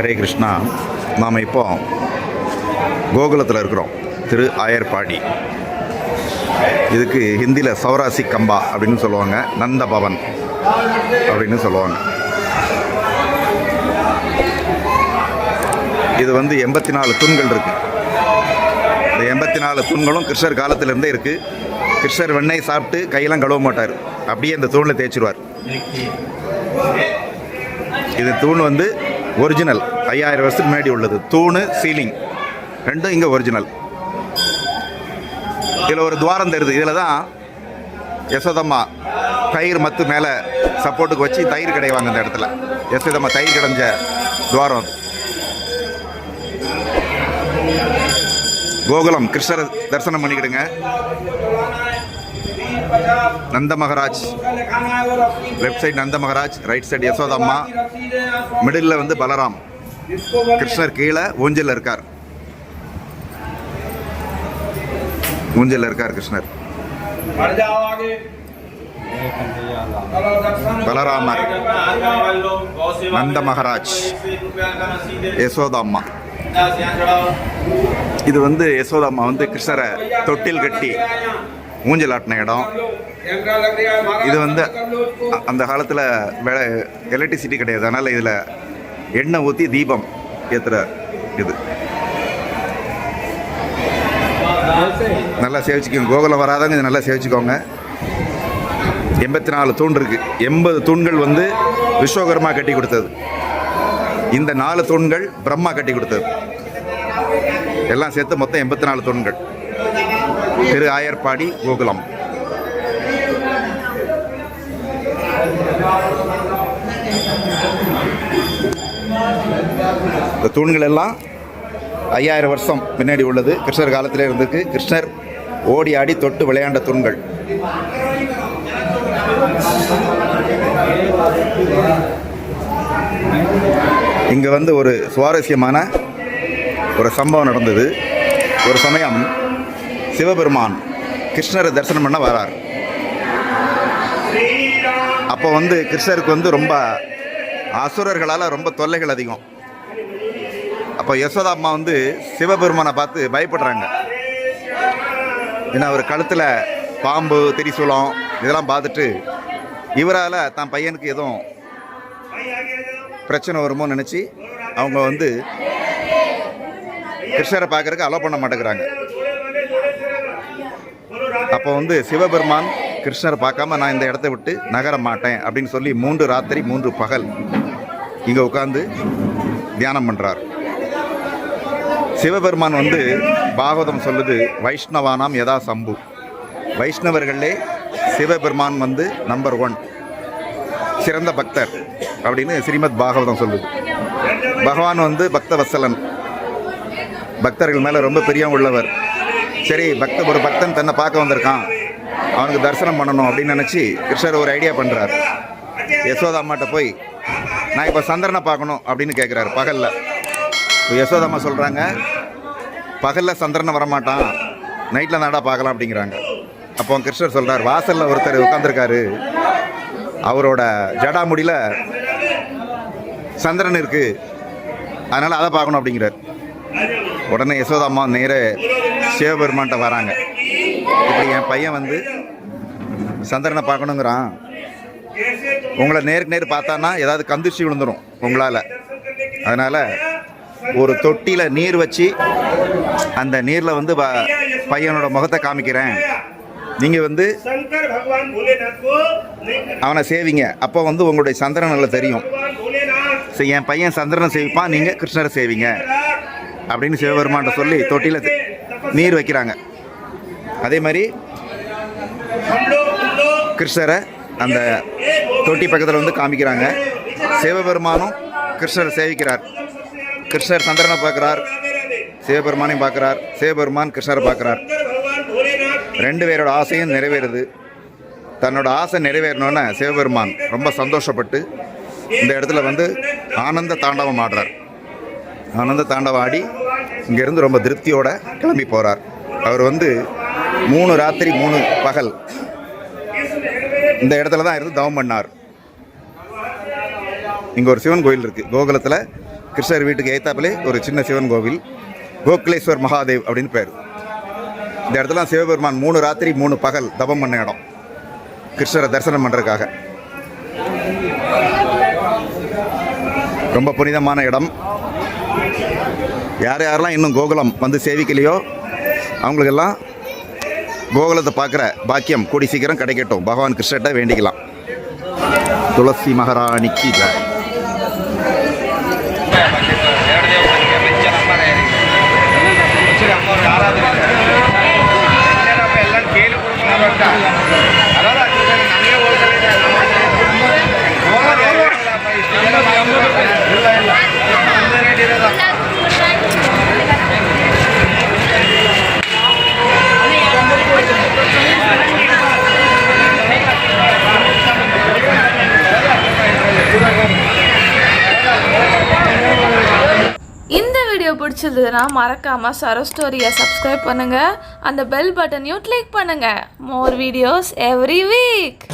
ஹரே கிருஷ்ணா. நாம் இப்போ கோகுலத்தில் இருக்கிறோம், திரு ஆயர்பாடி. இதுக்கு ஹிந்தியில் சௌராசி கம்பா அப்படின்னு சொல்லுவாங்க, நந்த பவன் அப்படின்னு சொல்லுவாங்க. இது 84 தூண்கள் இருக்குது. இந்த 84 தூண்களும் கிருஷ்ணர் காலத்திலேருந்தே இருக்குது. கிருஷ்ணர் வெண்ணெய் சாப்பிட்டு கையெல்லாம் கழுவ மாட்டார், அப்படியே இந்த தூணில் தேய்ச்சிடுவார். இது தூண் ஒரிஜினல் 5000 வருஷத்துக்கு முன்னாடி உள்ளது. தூணு சீலிங் ரெண்டும் இங்கே ஒரிஜினல். இதில் ஒரு துவாரம் தெரியுது. இதில் தான் யசோதம்மா தயிர் மத்து மேலே சப்போர்ட்டுக்கு வச்சு தயிர் கிடைவாங்க. இந்த இடத்துல யசோதம்மா தயிர் கிடைஞ்ச துவாரம். கோகுலம் கிருஷ்ணர் தரிசனம் பண்ணிக்கிடுங்க. Nanda Maharaj left side, Nanda Maharaj right side யசோதம்மா, மிடில் பலராம். கிருஷ்ணர் கீழே ஊஞ்சலில் இருக்கார். ஊஞ்சலில் இருக்கார் கிருஷ்ணர். பலராமர், நந்த மகாராஜ், யசோதம்மா. இது யசோதம்மா கிருஷ்ணரை தொட்டில் கட்டி ஊஞ்சல் ஆட்டின இடம். இது அந்த காலத்தில் எலக்ட்ரிசிட்டி கிடையாது, அதனால் இதில் எண்ணெய் ஊற்றி தீபம் ஏற்றுற இது. நல்லா சேவிச்சுக்கோங்க. கோகுலம் வராதவங்க இது நல்லா சேவிச்சுக்கோங்க. 84 தூண் இருக்குது. 80 தூண்கள் விஸ்வகர்மா கட்டி கொடுத்தது. இந்த 4 தூண்கள் பிரம்மா கட்டி கொடுத்தது. எல்லாம் சேர்த்து மொத்தம் 84 தூண்கள். திரு ஆயர்பாடி, கோகுலம். இந்த தூண்கள் எல்லாம் 5000 வருஷம் முன்னாடி உள்ளது. கிருஷ்ணர் காலத்திலே இருந்திருக்கு. கிருஷ்ணர் ஓடி ஆடி தொட்டு விளையாண்ட தூண்கள். இங்கே ஒரு சுவாரஸ்யமான ஒரு சம்பவம் நடந்தது. ஒரு சமயம் சிவபெருமான் கிருஷ்ணரை தரிசனம் பண்ண வரார். அப்போ கிருஷ்ணருக்கு ரொம்ப அசுரர்களால் ரொம்ப தொல்லைகள் அதிகம். அப்போ யசோதாம்மா சிவபெருமானை பார்த்து பயப்படுறாங்க. ஏன்னா அவர் கழுத்தில் பாம்பு, திரிசூலம் இதெல்லாம் பார்த்துட்டு இவரால் தான் பையனுக்கு எதுவும் பிரச்சனை வருமோன்னு நினச்சி அவங்க கிருஷ்ணரை பார்க்கறதுக்கு அலோ பண்ண மாட்டேங்கிறாங்க. அப்போ சிவபெருமான் கிருஷ்ணரை பார்க்காம நான் இந்த இடத்த விட்டு நகர மாட்டேன் அப்படின்னு சொல்லி 3 ராத்திரி 3 பகல் இங்கே உட்காந்து தியானம் பண்ணுறார். சிவபெருமான் பாகவதம் சொல்லுது, வைஷ்ணவானாம் யதா சம்பு. வைஷ்ணவர்களே சிவபெருமான் நம்பர் 1 சிறந்த பக்தர் அப்படின்னு ஸ்ரீமத் பாகவதம் சொல்லுது. பகவான் பக்த வத்சலன், பக்தர்கள் மேலே ரொம்ப பிரியம் உள்ளவர். சரி, ஒரு பக்தன் தன்னை பார்க்க வந்திருக்கான், அவனுக்கு தரிசனம் பண்ணணும் அப்படின்னு நினச்சி கிருஷ்ணர் ஒரு ஐடியா பண்ணுறார். யசோதாம்மாட்ட போய் நான் இப்போ சந்திரனை பார்க்கணும் அப்படின்னு கேட்குறாரு பகலில். யசோதாம்மா சொல்கிறாங்க, பகலில் சந்திரனை வரமாட்டான், நைட்டில் நாடா பார்க்கலாம் அப்படிங்கிறாங்க. அப்போ கிருஷ்ணர் சொல்கிறார், வாசலில் ஒருத்தர் உட்காந்துருக்காரு, அவரோட ஜடாமுடியில் சந்திரன் இருக்குது, அதனால் அதை பார்க்கணும் அப்படிங்கிறார். உடனே யசோதாம்மா நேர சிவபெருமான்கிட்ட வராங்க. இப்படி என் பையன் சந்திரனை பார்க்கணுங்கிறான், உங்களை நேருக்கு நேர் பார்த்தான்னா ஏதாவது கந்துச்சி விழுந்துடும் உங்களால், அதனால் ஒரு தொட்டியில் நீர் வச்சு அந்த நீரில் பையனோட முகத்தை காமிக்கிறேன், நீங்கள் அவனை சேவிங்க, அப்போ உங்களுடைய சந்திரன் நல்லா தெரியும். சரி, என் பையன் சந்திரனை சேவிப்பான், நீங்கள் கிருஷ்ணரை சேவிங்க அப்படின்னு சிவபெருமான்ட்ட சொல்லி தொட்டியில் நீர் வைக்கிறாங்க. அதே மாதிரி கிருஷ்ணரை அந்த தொட்டி பக்கத்தில் காமிக்கிறாங்க. சிவபெருமானும் கிருஷ்ணரை சேவிக்கிறார். கிருஷ்ணர் சந்திரனை பார்க்குறார், சிவபெருமானையும் பார்க்குறார், சிவபெருமான் கிருஷ்ணரை பார்க்குறார். 2 பேரோட ஆசையும் நிறைவேறுது. தன்னோட ஆசை நிறைவேறணுன்னு சிவபெருமான் ரொம்ப சந்தோஷப்பட்டு இந்த இடத்துல ஆனந்த தாண்டவம் ஆடுறார். ஆனந்த தாண்டவம் ஆடி இங்கேருந்து ரொம்ப திருப்தியோட கிளம்பி போகிறார். அவர் 3 ராத்திரி 3 பகல் இந்த இடத்துல தான் இருந்து தவம் பண்ணார். இங்கே ஒரு சிவன் கோயில் இருக்குது கோகுலத்தில். கிருஷ்ணர் வீட்டுக்கு ஏத்தாப்பிலே ஒரு சின்ன சிவன் கோவில், கோகுலேஸ்வர் மகாதேவ் அப்படின்னு பேர். இந்த இடத்துல சிவபெருமான் 3 ராத்திரி 3 பகல் தபம் பண்ண இடம், கிருஷ்ணரை தரிசனம் பண்ணுறதுக்காக. ரொம்ப புனிதமான இடம். யார் யாரெல்லாம் இன்னும் கோகுலம் வந்து சேவிக்கலையோ அவங்களுக்கெல்லாம் கோகுலத்தை பார்க்குற பாக்கியம் கூடி சீக்கிரம் கிடைக்கட்டும். பகவான் கிருஷ்ணர்கிட்ட வேண்டிக்கலாம். துளசி மகாராணிக்கு ஜெய். இந்த வீடியோ பிடிச்சிருந்ததுன்னா மறக்காமல் சரோ ஸ்டோரியை சப்ஸ்கிரைப் பண்ணுங்கள், அந்த பெல் பட்டனையும் கிளிக் பண்ணுங்கள். More videos every week.